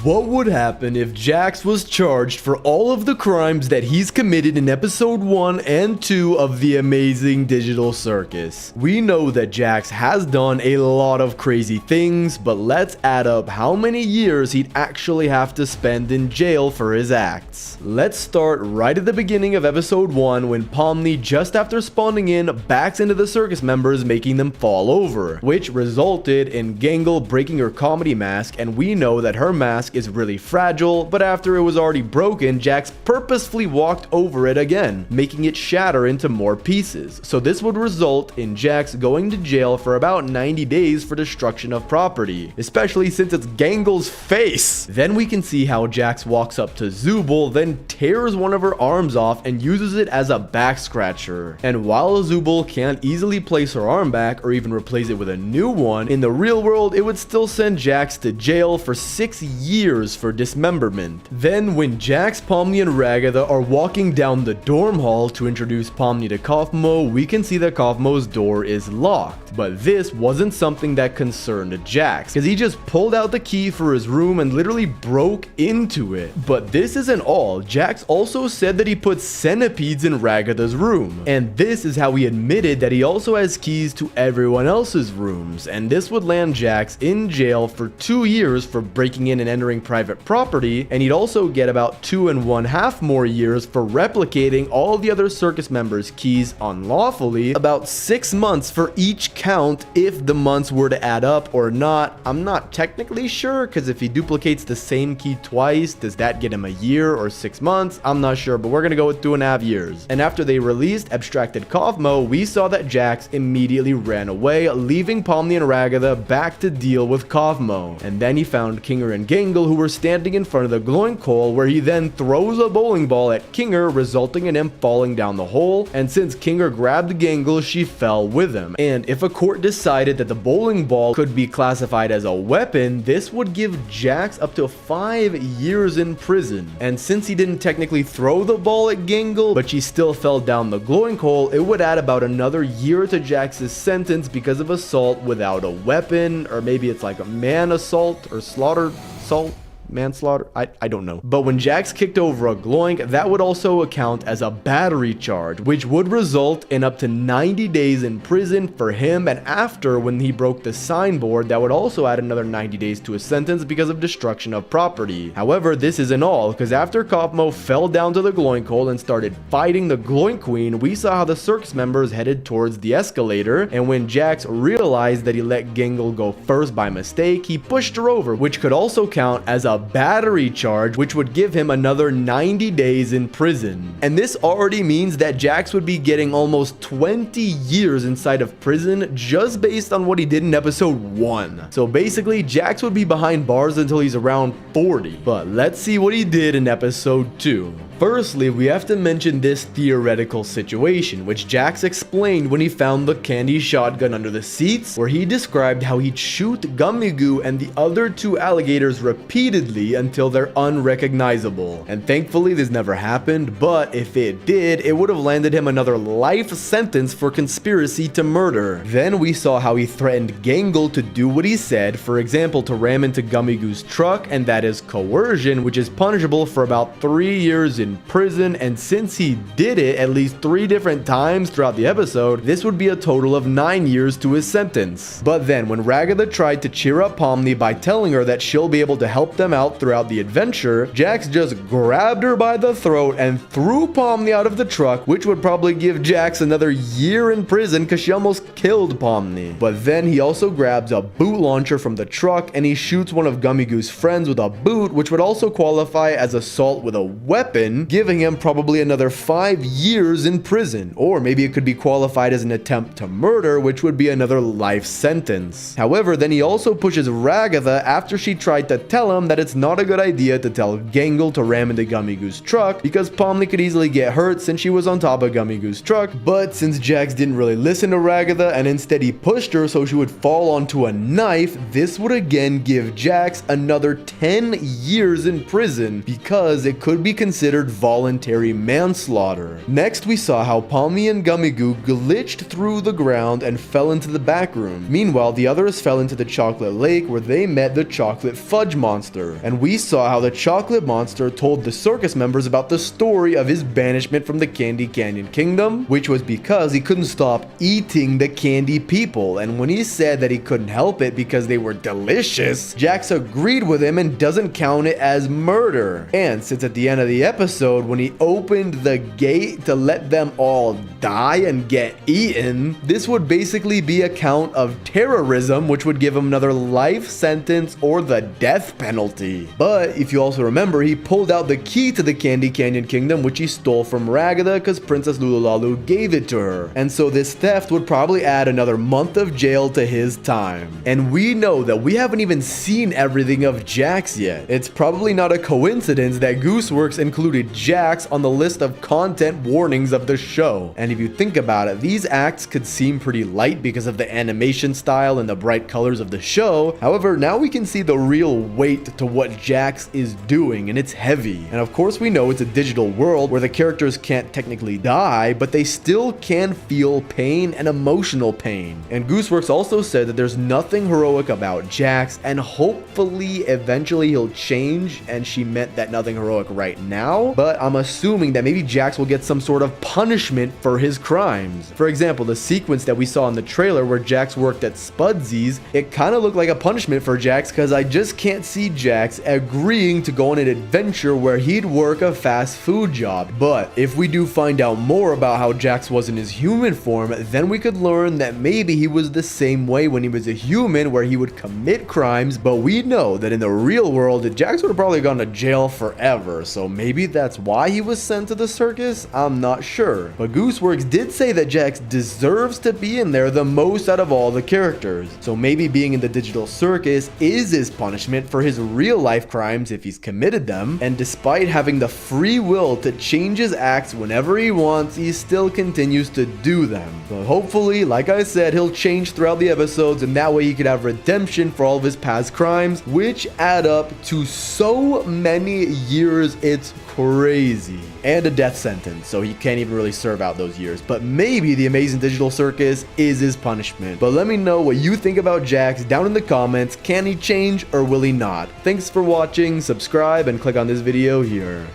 What would happen if Jax was charged for all of the crimes that he's committed in episode 1 and 2 of the amazing digital circus? We know that Jax has done a lot of crazy things, but let's add up how many years he'd actually have to spend in jail for his acts. Let's start right at the beginning of episode 1 when Pomni, just after spawning in, backs into the circus members, making them fall over, which resulted in Gangle breaking her comedy mask, and we know that her mask is really fragile, but after it was already broken, Jax purposefully walked over it again, making it shatter into more pieces. So this would result in Jax going to jail for about 90 days for destruction of property, especially since it's Gangle's face. Then we can see how Jax walks up to Zubul, then tears one of her arms off and uses it as a back scratcher. And while Zubul can't easily place her arm back or even replace it with a new one, in the real world it would still send Jax to jail for 6 years for dismemberment. Then when Jax, Pomni, and Ragatha are walking down the dorm hall to introduce Pomni to Kaufmo, we can see that Kaufmo's door is locked. But this wasn't something that concerned Jax, because he just pulled out the key for his room and literally broke into it. But this isn't all. Jax also said that he put centipedes in Ragatha's room, and this is how he admitted that he also has keys to everyone else's rooms, and this would land Jax in jail for 2 years for breaking in and entering private property, and he'd also get about 2.5 more years for replicating all the other circus members' keys unlawfully, about 6 months for each count if the months were to add up or not. I'm not technically sure, because if he duplicates the same key twice, does that get him a year or 6 months? I'm not sure, but we're gonna go with 2.5 years. And after they released Abstracted Kaufmo, we saw that Jax immediately ran away, leaving Pomni and Ragatha back to deal with Kaufmo. And then he found Kinger and Gangle, who were standing in front of the glowing coal, where he then throws a bowling ball at Kinger, resulting in him falling down the hole. And since Kinger grabbed Gangle, she fell with him. And if a court decided that the bowling ball could be classified as a weapon, this would give Jax up to 5 years in prison. And since he didn't technically throw the ball at Gangle, but she still fell down the glowing coal, it would add about another year to Jax's sentence because of assault without a weapon, or maybe it's like a man assault or slaughter assault. Manslaughter? I don't know. But when Jax kicked over a gloink, that would also account as a battery charge, which would result in up to 90 days in prison for him, and after, when he broke the signboard, that would also add another 90 days to his sentence because of destruction of property. However, this isn't all, because after Kaufmo fell down to the glowing coal and started fighting the glowing queen, we saw how the circus members headed towards the escalator, and when Jax realized that he let Gangle go first by mistake, he pushed her over, which could also count as a battery charge, which would give him another 90 days in prison. And this already means that Jax would be getting almost 20 years inside of prison just based on what he did in episode 1. So basically, Jax would be behind bars until he's around 40. But let's see what he did in episode 2. Firstly, we have to mention this theoretical situation, which Jax explained when he found the candy shotgun under the seats, where he described how he'd shoot Gummigoo and the other 2 alligators repeatedly until they're unrecognizable. And thankfully this never happened, but if it did, it would have landed him another life sentence for conspiracy to murder. Then we saw how he threatened Gangle to do what he said, for example to ram into Gummigoo's truck, and that is coercion, which is punishable for about 3 years in prison, and since he did it at least 3 different times throughout the episode, this would be a total of 9 years to his sentence. But then when Ragatha tried to cheer up Pomni by telling her that she'll be able to help them out throughout the adventure, Jax just grabbed her by the throat and threw Pomni out of the truck, which would probably give Jax another year in prison because she almost killed Pomni. But then he also grabs a boot launcher from the truck and he shoots one of Gummigoo's friends with a boot, which would also qualify as assault with a weapon, giving him probably another 5 years in prison. Or maybe it could be qualified as an attempt to murder, which would be another life sentence. However, then he also pushes Ragatha after she tried to tell him that it's not a good idea to tell Gangle to ram into Gummigoo's truck because Pomni could easily get hurt since she was on top of Gummigoo's truck. But since Jax didn't really listen to Ragatha and instead he pushed her so she would fall onto a knife, this would again give Jax another 10 years in prison because it could be considered considered voluntary manslaughter. Next, we saw how Palmy and Gummy Goo glitched through the ground and fell into the back room. Meanwhile, the others fell into the chocolate lake where they met the chocolate fudge monster. And we saw how the chocolate monster told the circus members about the story of his banishment from the Candy Canyon Kingdom, which was because he couldn't stop eating the candy people. And when he said that he couldn't help it because they were delicious, Jax agreed with him and doesn't count it as murder. And since at the end of the episode, when he opened the gate to let them all die and get eaten, this would basically be a count of terrorism, which would give him another life sentence or the death penalty. But if you also remember, he pulled out the key to the Candy Canyon Kingdom, which he stole from Ragatha because Princess Lululalu gave it to her. And so this theft would probably add another month of jail to his time. And we know that we haven't even seen everything of Jax yet. It's probably not a coincidence that Gooseworks included Jax on the list of content warnings of the show. And if you think about it, these acts could seem pretty light because of the animation style and the bright colors of the show. However, now we can see the real weight to what Jax is doing, and it's heavy. And of course, we know it's a digital world where the characters can't technically die, but they still can feel pain and emotional pain. And Gooseworks also said that there's nothing heroic about Jax, and hopefully eventually he'll change, and she meant that nothing heroic right now, but I'm assuming that maybe Jax will get some sort of punishment for his crimes. For example, the sequence that we saw in the trailer where Jax worked at Spudsy's, it kind of looked like a punishment for Jax because I just can't see Jax agreeing to go on an adventure where he'd work a fast food job. But if we do find out more about how Jax was in his human form, then we could learn that maybe he was the same way when he was a human, where he would commit crimes, but we know that in the real world, Jax would have probably gone to jail forever, so maybe that's why he was sent to the circus? I'm not sure. But Gooseworks did say that Jax deserves to be in there the most out of all the characters, so maybe being in the digital circus is his punishment for his real life crimes if he's committed them, and despite having the free will to change his acts whenever he wants, he still continues to do them. But hopefully, like I said, he'll change throughout the episodes, and that way he could have redemption for all of his past crimes, which add up to so many years, it's crazy. And a death sentence, so he can't even really serve out those years. But maybe the Amazing Digital Circus is his punishment. But let me know what you think about Jax down in the comments. Can he change or will he not? Thanks for watching, subscribe, and click on this video here.